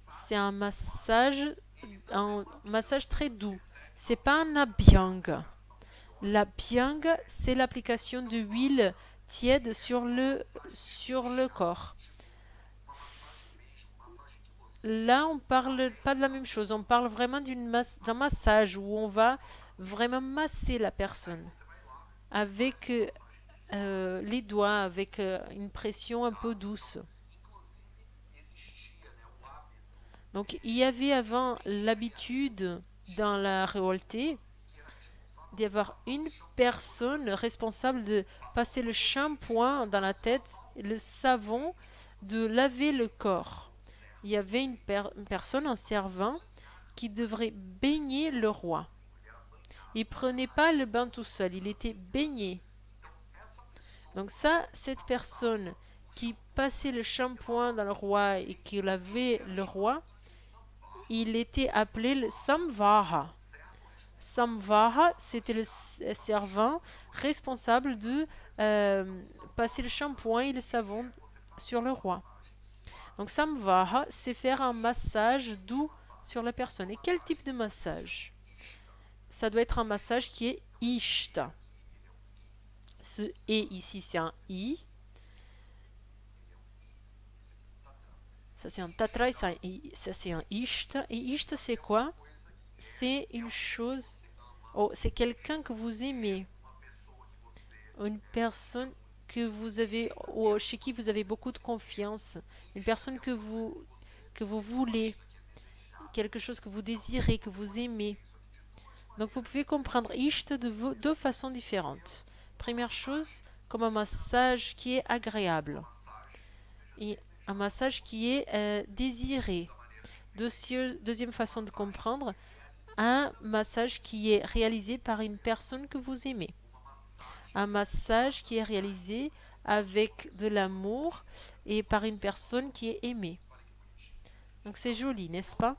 c'est un massage très doux. C'est pas un abhyanga. L'abhyanga, c'est l'application de huile tiède sur le corps. Là, on parle pas de la même chose. On parle vraiment d'un massage où on va vraiment masser la personne avec les doigts, avec une pression un peu douce. Donc, il y avait avant l'habitude dans la révoltée d'y avoir une personne responsable de passer le shampoing dans la tête, le savon, de laver le corps. Il y avait une personne, un servant, qui devrait baigner le roi. Il ne prenait pas le bain tout seul, il était baigné. Donc ça, cette personne qui passait le shampoing dans le roi et qui lavait le roi, il était appelé le samvaha. Samvaha, c'était le servant responsable de passer le shampoing et le savon sur le roi. Donc samvaha, c'est faire un massage doux sur la personne. Et quel type de massage? Ça doit être un massage qui est ishta. Ce et ici, c'est un i. Ça, c'est un tatra, ça, c'est un ishta. Et ishta, c'est quoi? C'est une chose... Oh, c'est quelqu'un que vous aimez. Une personne que vous avez, ou chez qui vous avez beaucoup de confiance. Une personne que vous voulez. Quelque chose que vous désirez, que vous aimez. Donc vous pouvez comprendre ishta de deux façons différentes. Première chose, comme un massage qui est agréable. Et un massage qui est désiré. Deuxième façon de comprendre, un massage qui est réalisé par une personne que vous aimez. Un massage qui est réalisé avec de l'amour et par une personne qui est aimée. Donc c'est joli, n'est-ce pas?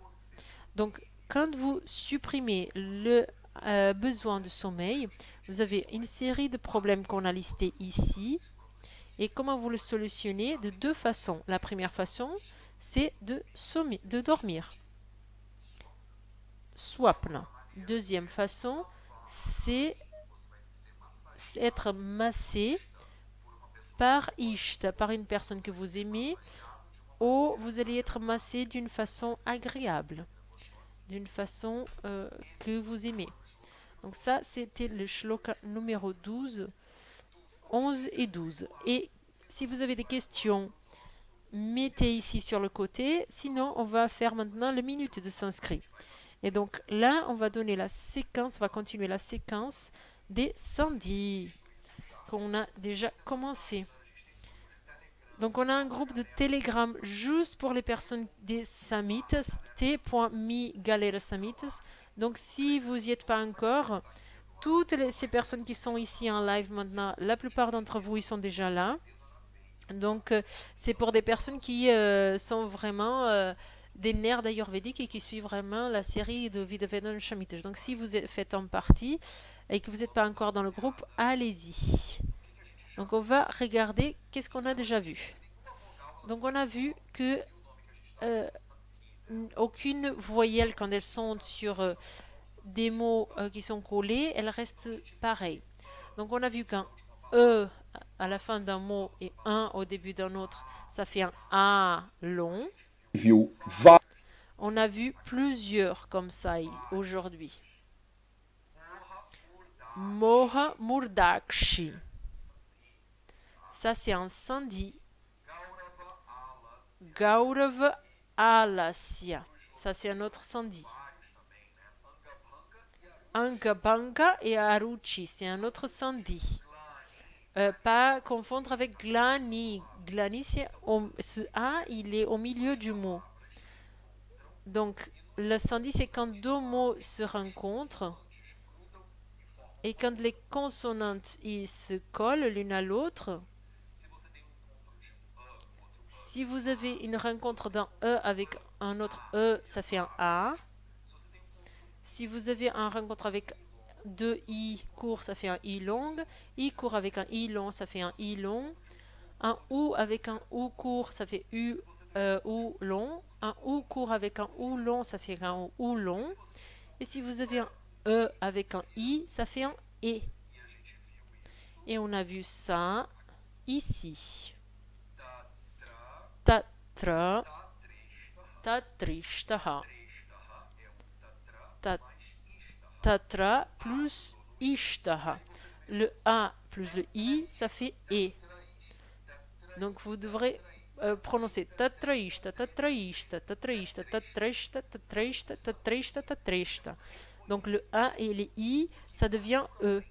Donc quand vous supprimez le besoin de sommeil, vous avez une série de problèmes qu'on a listés ici. Et comment vous le solutionnez? De deux façons. La première façon, c'est de dormir. Swapna. Deuxième façon, c'est être massé par ishta, par une personne que vous aimez, ou vous allez être massé d'une façon agréable, d'une façon que vous aimez. Donc ça, c'était le shloka numéro 12, 11 et 12. Et si vous avez des questions, mettez ici sur le côté. Sinon, on va faire maintenant le minute de sanskrit. Et donc là, on va donner la séquence, on va continuer la séquence des sandhis qu'on a déjà commencé. Donc on a un groupe de Telegram juste pour les personnes des Samites, t.me galera Samites. Donc si vous n'y êtes pas encore, ces personnes qui sont ici en live maintenant, la plupart d'entre vous, ils sont déjà là. Donc c'est pour des personnes qui sont vraiment des nerds d'Ayurvédique et qui suivent vraiment la série de Videvedon Shamites. Donc si vous faites en partie et que vous n'êtes pas encore dans le groupe, allez-y. Donc on va regarder qu'est-ce qu'on a déjà vu. Donc on a vu que aucune voyelle, quand elles sont sur des mots qui sont collés, elles restent pareilles. Donc on a vu qu'un E à la fin d'un mot et un au début d'un autre, ça fait un A long. Viu On a vu plusieurs comme ça aujourd'hui. Moha Murdakshi. Ça c'est un sandhi. Gaurav Alasya. Ça c'est un autre sandhi. Angabanga et Aruchi, c'est un autre sandhi. Pas confondre avec Glani. Glani, ce A, il est au milieu du mot. Donc, le sandhi, c'est quand deux mots se rencontrent et quand les consonantes ils se collent l'une à l'autre. Si vous avez une rencontre d'un E avec un autre E, ça fait un A. Si vous avez une rencontre avec deux I courts, ça fait un I long. I court avec un I long, ça fait un I long. Un OU avec un OU court, ça fait OU long. Un OU court avec un OU long, ça fait un OU long. Et si vous avez un E avec un I, ça fait un E. Et on a vu ça ici. Tatra, tatrishtaha. Tatra plus ishtaha. Le A plus le I, ça fait E. Donc vous devrez prononcer tatraishta, tatraishta, tatraishta, tatraishta, tatraishta, tatraishta, tatraishta. Donc le A et le I, ça devient E.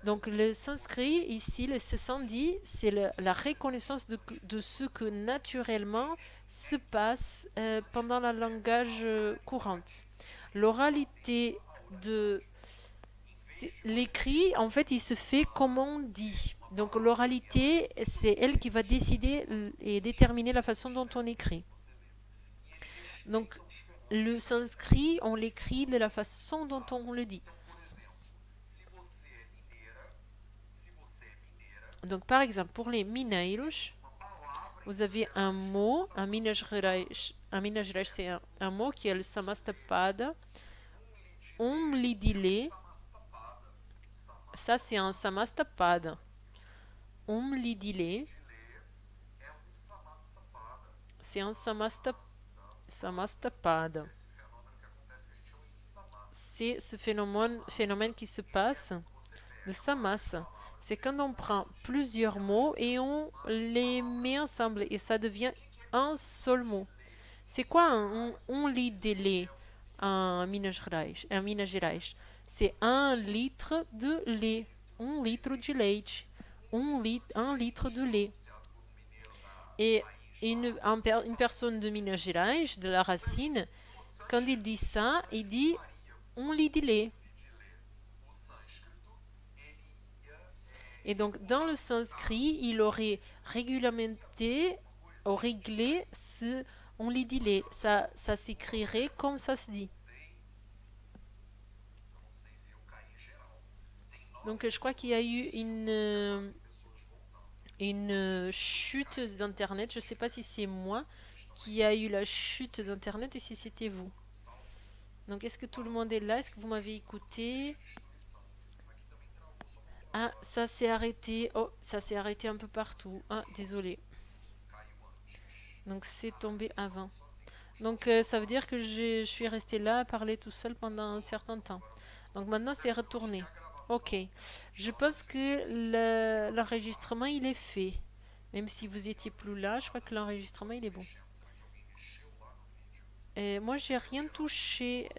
Donc le sanskrit, ici, le sandhi, c'est la reconnaissance de ce que naturellement se passe pendant la langage courante. L'oralité de l'écrit, en fait, il se fait comme on dit. Donc l'oralité, c'est elle qui va décider et déterminer la façon dont on écrit. Donc le sanskrit, on l'écrit de la façon dont on le dit. Donc par exemple, pour les mineiros, vous avez un mot, un minajresh, c'est un mot qui est le samastapada. Lidile, ça c'est un samastapada. Lidile, c'est un samastapada. C'est ce phénomène qui se passe de samasa. C'est quand on prend plusieurs mots et on les met ensemble et ça devient un seul mot. C'est quoi un lidile, un Minas Gerais? C'est 1 litre de lait. 1 litre de leite. 1 litre de lait. Et une personne de Minas Gerais, de la racine, quand il dit ça, il dit 1 litre de lait. Et donc, dans le sanskrit, il aurait réglementé ou réglé ce on lit dit ça s'écrirait comme ça se dit. Donc je crois qu'il y a eu une chute d'internet. Je ne sais pas si c'est moi qui a eu la chute d'internet ou si c'était vous. Donc est-ce que tout le monde est là? Est-ce que vous m'avez écouté? Ah, ça s'est arrêté. Oh, ça s'est arrêté un peu partout. Ah, désolé. Donc c'est tombé avant. Donc ça veut dire que je suis restée là à parler tout seul pendant un certain temps. Donc maintenant c'est retourné. Ok. Je pense que l'enregistrement il est fait. Même si vous étiez plus là, je crois que l'enregistrement il est bon. Et moi j'ai rien touché.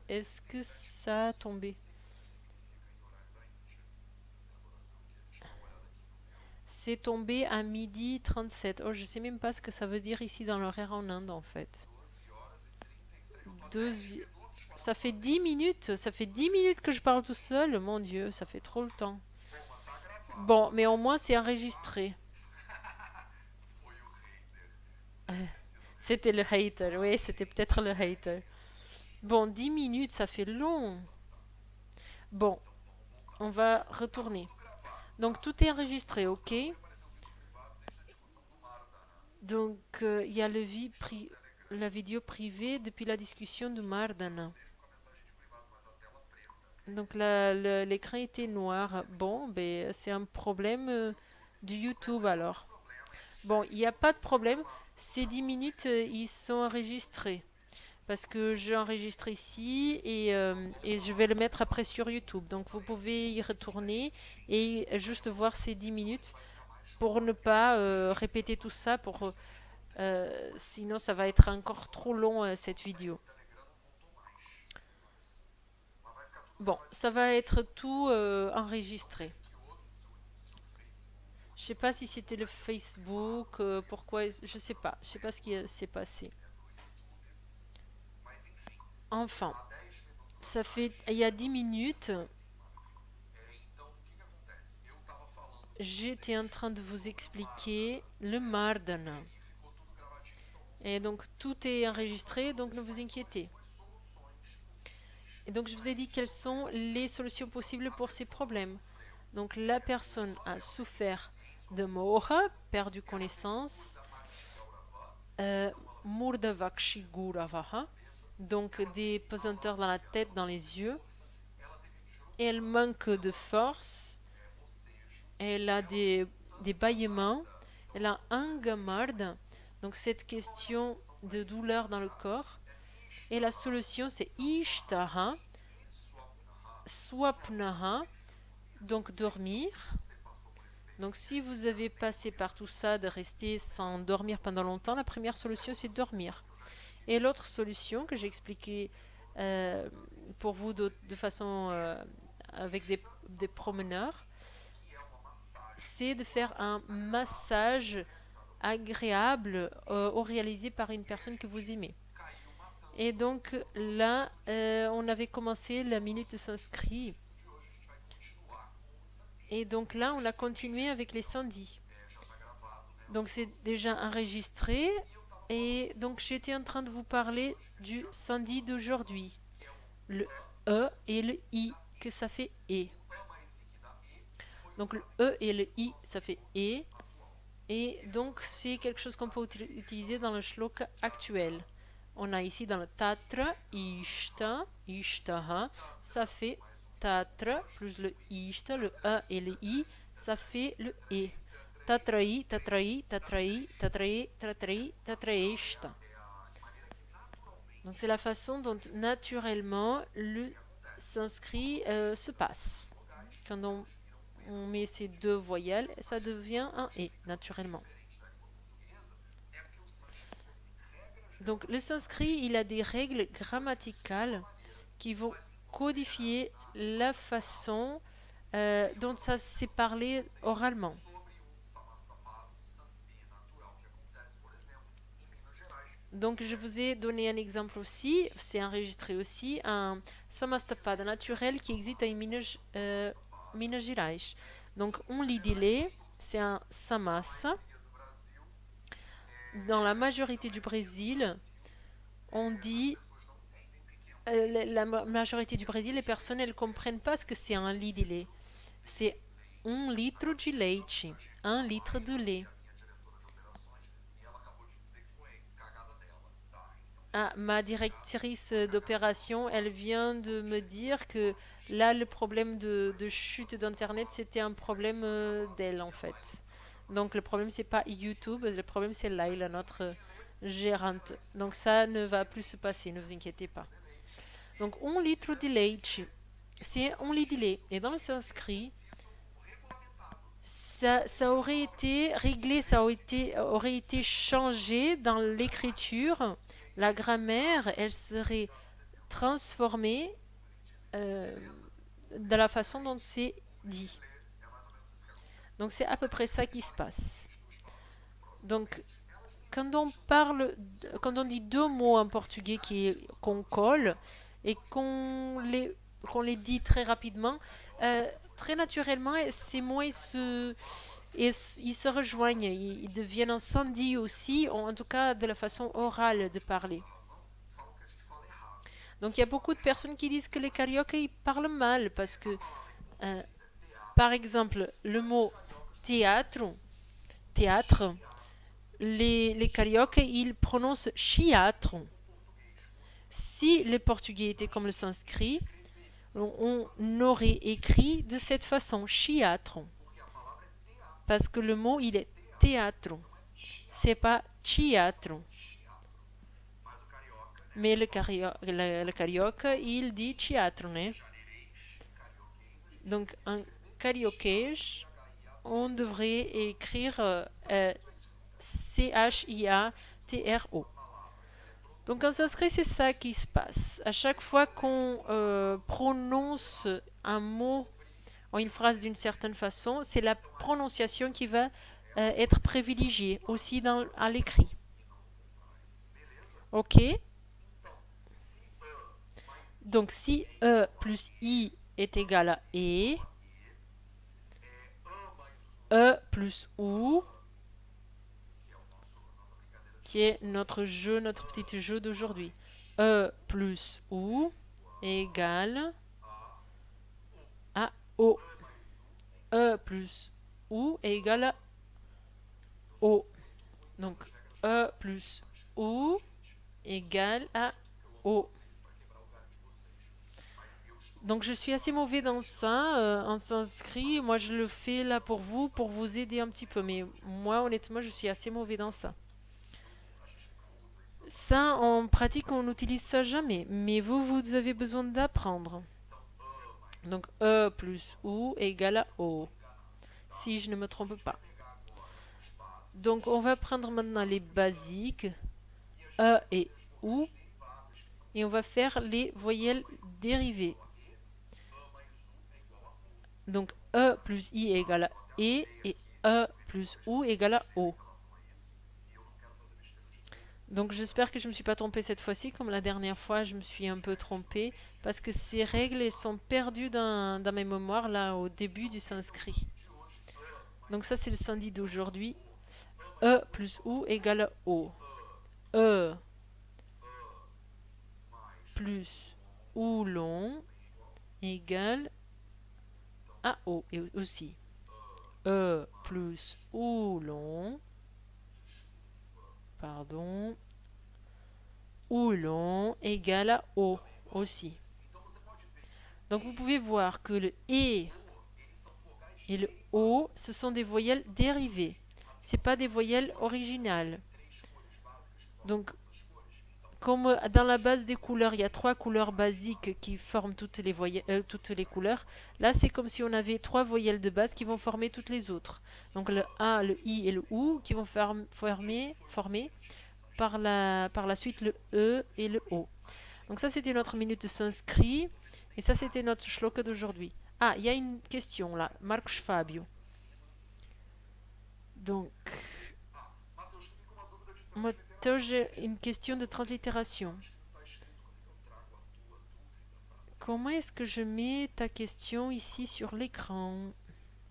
Est-ce que ça a tombé? C'est tombé à 12h37. Oh, je sais même pas ce que ça veut dire ici dans l'horaire en Inde en fait. Deux... Ça fait 10 minutes. Ça fait 10 minutes que je parle tout seul. Mon Dieu, ça fait trop le temps. Bon, mais au moins c'est enregistré. C'était le hater. Oui, c'était peut-être le hater. Bon, 10 minutes, ça fait long. Bon, on va retourner. Donc tout est enregistré, ok? Donc il y a la vidéo privée depuis la discussion de Mardana. Donc l'écran était noir. Bon, ben c'est un problème du YouTube alors. Bon, il n'y a pas de problème. Ces 10 minutes, ils sont enregistrés. Parce que j'ai enregistré ici et je vais le mettre après sur YouTube. Donc vous pouvez y retourner et juste voir ces 10 minutes pour ne pas répéter tout ça. Sinon, ça va être encore trop long cette vidéo. Bon, ça va être tout enregistré. Je sais pas si c'était le Facebook, pourquoi, je sais pas ce qui s'est passé. Enfin, il y a 10 minutes, j'étais en train de vous expliquer le Mardana. Et donc tout est enregistré, donc ne vous inquiétez. Et donc je vous ai dit quelles sont les solutions possibles pour ces problèmes. Donc la personne a souffert de moha, perdu connaissance, murdavakshi guravaha, donc des pesanteurs dans la tête, dans les yeux. Elle manque de force, elle a des bâillements, elle a un gamard, donc cette question de douleur dans le corps. Et la solution c'est ishtaha, swapnaha, donc dormir. Donc si vous avez passé par tout ça, de rester sans dormir pendant longtemps, la première solution c'est dormir. Et l'autre solution que j'ai expliquée pour vous de façon avec des promeneurs, c'est de faire un massage agréable réalisé par une personne que vous aimez. Et donc là, on avait commencé la minute s'inscrit. Et donc là, on a continué avec les sandis. Donc c'est déjà enregistré. Et donc j'étais en train de vous parler du sandi d'aujourd'hui. Le E et le I, que ça fait E. Donc le E et le I, ça fait E. Et donc c'est quelque chose qu'on peut utiliser dans le shloka actuel. On a ici dans le tatra, ishta, ishtaha, ça fait tatra plus le ishta, le A et le I, ça fait le E. Tatraï, tatraï, tatraï, tatraï, tatraï, tatraïshta. Donc c'est la façon dont naturellement le sanskrit se passe. Quand on met ces deux voyelles, ça devient un E naturellement. Donc le sanskrit, il a des règles grammaticales qui vont codifier la façon dont ça s'est parlé oralement. Donc je vous ai donné un exemple aussi, c'est enregistré aussi, un samastapada naturel qui existe à Minas Gerais. Donc on lit délai, c'est un samasa. Dans la majorité du Brésil, on dit la majorité du Brésil, les personnes elles comprennent pas ce que c'est un lit de lait. C'est 1 litre de leite, 1 litre de lait. Ah, ma directrice d'opération, elle vient de me dire que là, le problème de chute d'Internet, c'était un problème d'elle, en fait. Donc, le problème, c'est pas YouTube, le problème, c'est Laila, notre gérante. Donc, ça ne va plus se passer, ne vous inquiétez pas. Donc, 1 litre de leite, c'est 1 litre de lait. Et dans le sanskrit, ça aurait été réglé, aurait été changé dans l'écriture. La grammaire, elle serait transformée de la façon dont c'est dit. Donc c'est à peu près ça qui se passe. Donc quand on parle, quand on dit deux mots en portugais qu'on colle et qu'on les dit très rapidement, très naturellement, ces mots ils se rejoignent, ils deviennent un sandhi aussi, en tout cas de la façon orale de parler. Donc il y a beaucoup de personnes qui disent que les carioca ils parlent mal parce que, euh, par exemple, le mot théâtre, les carioca ils prononcent chiatron. Si le portugais était comme le sanskrit, on aurait écrit de cette façon, chiatron. Parce que le mot, il est théâtre. C'est pas chiatron. Mais le carioca, il dit chiatron. Né? Donc, en carioquês, on devrait écrire C-H-I-A-T-R-O. Donc en sanskrit, c'est ça qui se passe. À chaque fois qu'on prononce un mot en une phrase d'une certaine façon, c'est la prononciation qui va être privilégiée aussi à l'écrit. Ok? Donc si E plus I est égal à E plus OU, qui est notre petit jeu d'aujourd'hui. E plus OU égale à O. E plus OU est égal à O. Donc E plus OU égale à O. Donc je suis assez mauvais dans ça, en sanskrit. Moi je le fais là pour vous aider un petit peu. Mais moi honnêtement je suis assez mauvais dans ça. Ça en pratique on n'utilise ça jamais. Mais vous avez besoin d'apprendre. Donc E plus OU égale à O. Si je ne me trompe pas. Donc on va prendre maintenant les basiques. E et OU. Et on va faire les voyelles dérivées. Donc E plus I égale à E et E plus OU égale à O. Donc j'espère que je ne me suis pas trompée cette fois-ci, comme la dernière fois je me suis un peu trompée, parce que ces règles elles sont perdues dans mes mémoires là au début du sanskrit. Donc ça c'est le sandhi d'aujourd'hui. E plus OU égale à O. E plus OU long égale à O et aussi. E plus OU long, pardon, OU long égale à O aussi. Donc vous pouvez voir que le E et le O, ce sont des voyelles dérivées. Ce n'est pas des voyelles originales. Donc, comme dans la base des couleurs, il y a trois couleurs basiques qui forment toutes les couleurs. Là, c'est comme si on avait trois voyelles de base qui vont former toutes les autres. Donc le A, le I et le OU qui vont former par la suite le E et le O. Donc ça, c'était notre minute de sanskrit. Et ça, c'était notre shloka d'aujourd'hui. Ah, il y a une question là. Marcos Fábio. Donc, Matheus, j'ai une question de translittération. Comment est-ce que je mets ta question ici sur l'écran?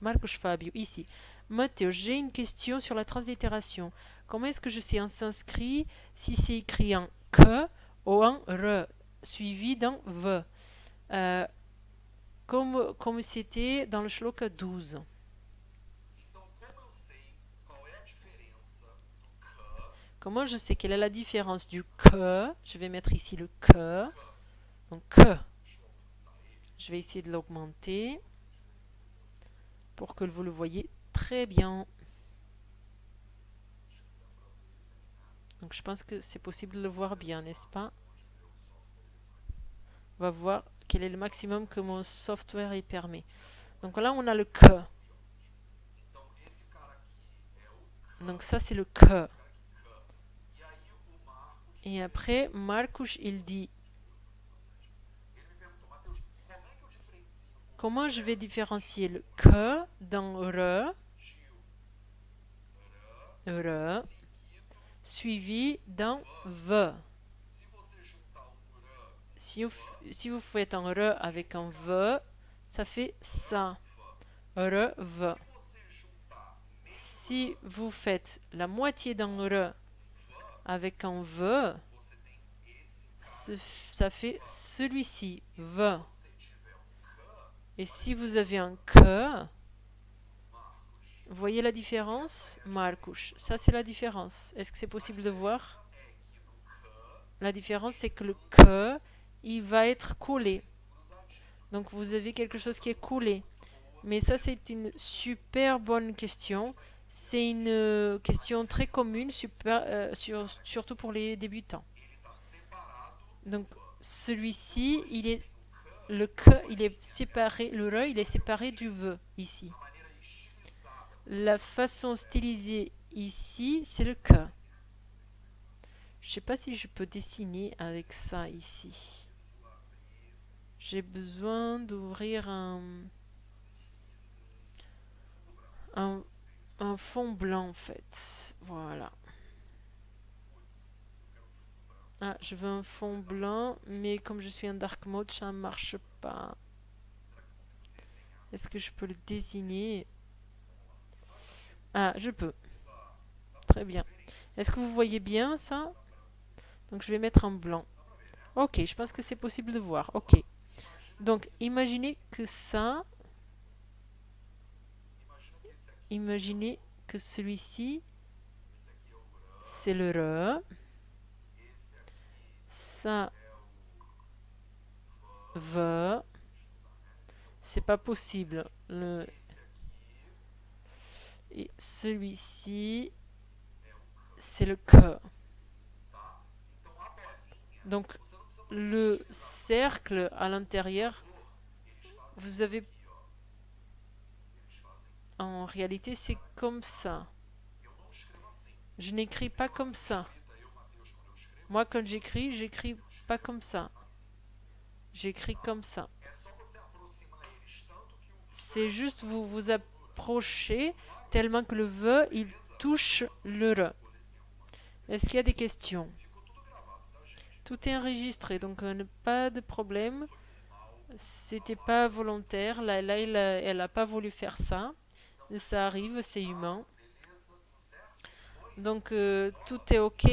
Marcos Fábio, ici. Matheus, j'ai une question sur la translittération. Comment est-ce que je sais en sanskrit si c'est écrit en que ou en re, suivi d'un v, comme c'était dans le shloka 12. Comment je sais quelle est la différence du que? Je vais mettre ici le que. Donc que. Je vais essayer de l'augmenter pour que vous le voyez très bien. Donc je pense que c'est possible de le voir bien, n'est-ce pas? On va voir quel est le maximum que mon software y permet. Donc là, on a le que. Donc ça, c'est le que. Et après, Marcos, il dit comment je vais différencier le que dans re re, suivi d'un v. Si vous faites un re avec un v, ça fait ça. Re, v. Si vous faites la moitié d'un re avec un v, ça fait celui-ci, v. Et si vous avez un que, vous voyez la différence? Marcus, ça c'est la différence. Est-ce que c'est possible de voir? La différence, c'est que le que, il va être collé. Donc vous avez quelque chose qui est collé. Mais ça, c'est une super bonne question. C'est une question très commune, surtout pour les débutants. Donc celui-ci, le que, il est séparé, le re, il est séparé du ve ici. La façon stylisée ici, c'est le que. Je ne sais pas si je peux dessiner avec ça ici. J'ai besoin d'ouvrir un fond blanc en fait. Voilà. Ah, je veux un fond blanc, mais comme je suis en dark mode, ça ne marche pas. Est-ce que je peux le dessiner? Ah, je peux. Très bien. Est-ce que vous voyez bien ça? Donc je vais mettre en blanc. Ok, je pense que c'est possible de voir. Ok. Donc imaginez que ça... Imaginez que celui-ci, c'est le re. Ça, ve. C'est pas possible. Et celui-ci, c'est le que. Donc, le cercle à l'intérieur, vous avez... En réalité, c'est comme ça. Je n'écris pas comme ça. Moi, quand j'écris pas comme ça. J'écris comme ça. C'est juste vous vous approchez tellement que le ve, il touche le re. Est-ce qu'il y a des questions? Tout est enregistré, donc pas de problème. C'était pas volontaire. Là, elle a pas voulu faire ça. Ça arrive, c'est humain. Donc tout est ok.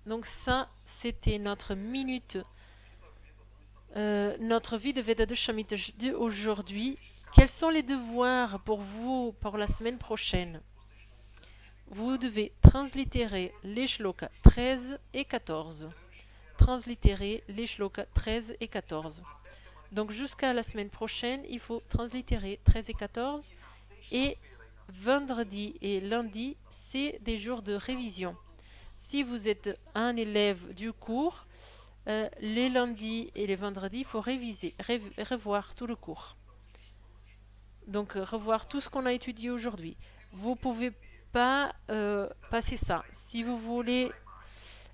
Donc ça, c'était notre minute, notre vie de Veda de Shamit d'aujourd'hui. Quels sont les devoirs pour vous pour la semaine prochaine? Vous devez translittérer les shlokas 13 et 14. Translittérer les shlokas 13 et 14. Donc jusqu'à la semaine prochaine, il faut translittérer 13 et 14. Et vendredi et lundi, c'est des jours de révision. Si vous êtes un élève du cours, les lundis et les vendredis, il faut réviser, revoir tout le cours. Donc revoir tout ce qu'on a étudié aujourd'hui. Vous ne pouvez pas passer ça. Si vous voulez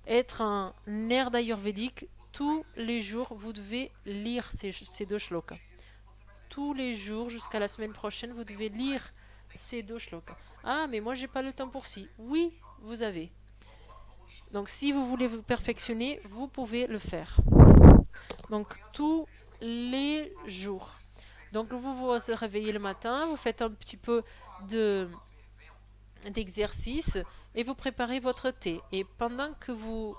être un nerd ayurvédique, tous les jours, vous devez lire ces deux shlokas. Tous les jours, jusqu'à la semaine prochaine, vous devez lire ces deux shlokas. Ah, mais moi, j'ai pas le temps pour ci. Oui, vous avez. Donc, si vous voulez vous perfectionner, vous pouvez le faire. Donc, tous les jours. Donc, vous vous réveillez le matin, vous faites un petit peu d'exercice et vous préparez votre thé. Et pendant que vous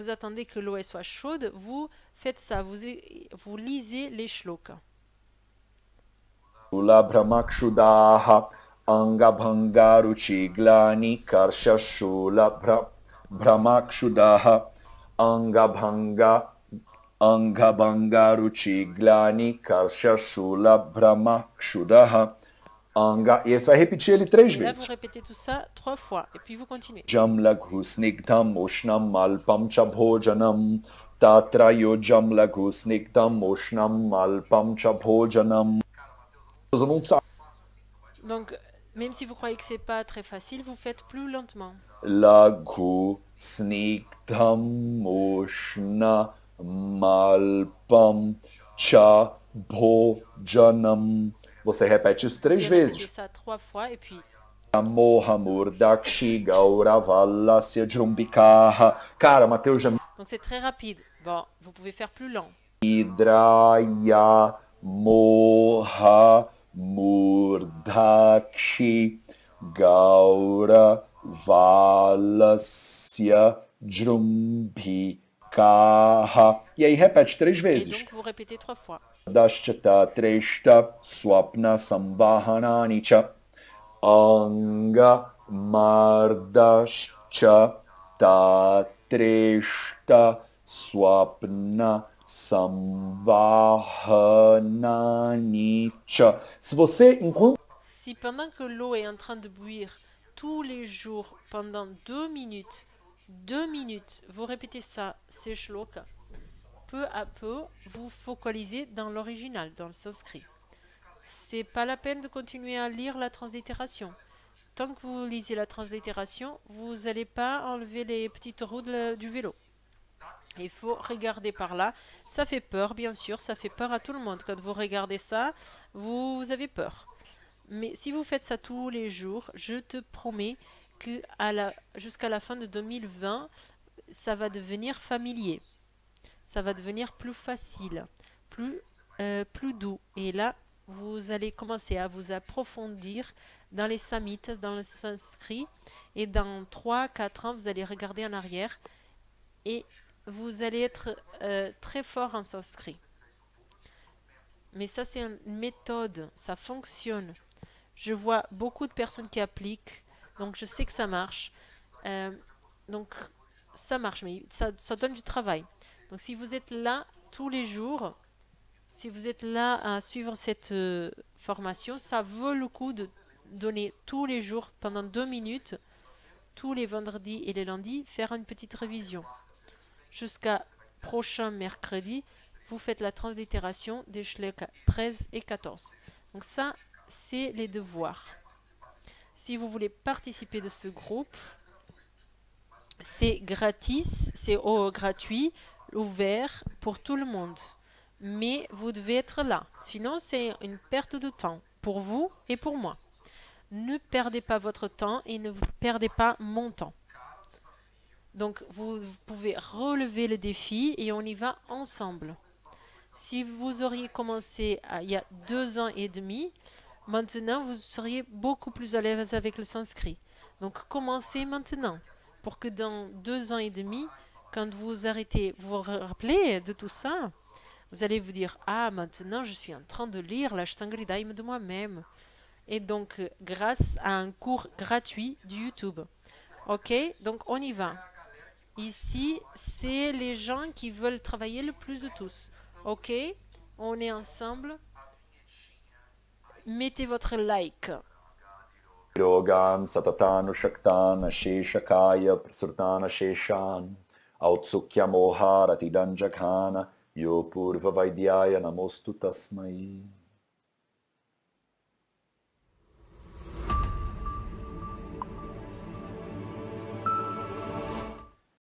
attendez que l'eau soit chaude, vous faites ça, vous lisez les shlokas. Anga Bhangaruchi Glani Karsha Shula Brahmakshudaha Anga Bhangaruchi Glani Karsha Shula Brahmakshudaha Anga. E você vai repetir ele 3 Là, vezes. vous répétez tout ça 3 fois et puis vous continuez. Jamlaghu Snigdham Oshnam Malpam Chabhojanam Tatrayo Jamlaghu Snigdham Oshnam Malpam Chabhojanam. Donc, même si vous croyez que c'est pas très facile, vous faites plus lentement. Laghu Snigdham Oshna Malpam Cha Bhojanam Você repete isso Vous 3 répétez vezes. ça 3 fois et puis Moha Murdakshi Gauravalasya Jrumbikaha. Cara, Mateus já donc c'est très rapide. Bon, vous pouvez faire plus lent. Hidraya Moha Murdakshi Gauravalasya Jrumbikaha. E aí repete 3 Et vezes. donc vous répétez 3 fois. Dashchata Treshta Swapna Sambahanani cha Anga Mardascha Tatreshta Swapna Sambahanani cha. Se você encontra Si pendant que l'eau est en train de bouillir tous les jours pendant 2 minutes, vous répétez ça, ces shlokas, peu à peu, vous focalisez dans l'original, dans le sanskrit. C'est pas la peine de continuer à lire la translittération. Tant que vous lisez la translittération, vous n'allez pas enlever les petites roues du vélo. Il faut regarder par là. Ça fait peur, bien sûr, ça fait peur à tout le monde. Quand vous regardez ça, vous avez peur. Mais si vous faites ça tous les jours, je te promets que jusqu'à la fin de 2020, ça va devenir familier. Ça va devenir plus facile, plus doux. Et là, vous allez commencer à vous approfondir dans les samites, dans le sanskrit. Et dans 3-4 ans, vous allez regarder en arrière et vous allez être très fort en sanskrit. Mais ça, c'est une méthode, ça fonctionne. Je vois beaucoup de personnes qui appliquent, donc je sais que ça marche. Donc ça marche, mais ça donne du travail. Donc si vous êtes là tous les jours, si vous êtes là à suivre cette formation, ça vaut le coup de donner tous les jours pendant 2 minutes, tous les vendredis et les lundis, faire une petite révision. Jusqu'à prochain mercredi, vous faites la translittération des shlokas 13 et 14. Donc ça, c'est les devoirs. Si vous voulez participer de ce groupe, c'est gratis, c'est gratuit, ouvert pour tout le monde. Mais vous devez être là. Sinon, c'est une perte de temps pour vous et pour moi. Ne perdez pas votre temps et ne perdez pas mon temps. Donc, vous pouvez relever le défi et on y va ensemble. Si vous auriez commencé il y a 2 ans et demi, maintenant vous seriez beaucoup plus à l'aise avec le sanskrit. Donc commencez maintenant pour que dans 2 ans et demi, quand vous arrêtez, vous vous rappelez de tout ça, vous allez vous dire, ah maintenant je suis en train de lire l'Ashtanga-hridayam de moi-même. Et donc grâce à un cours gratuit du YouTube. Ok, donc on y va. Ici, c'est les gens qui veulent travailler le plus de tous. Ok, on est ensemble. Mettez votre like. Yogan Satatanu Shaktana Sheshakaya Prasurtana Sheshan Autsukya Moharati Danjakana Yo Purva Vaidyaya Namostu Tasmai.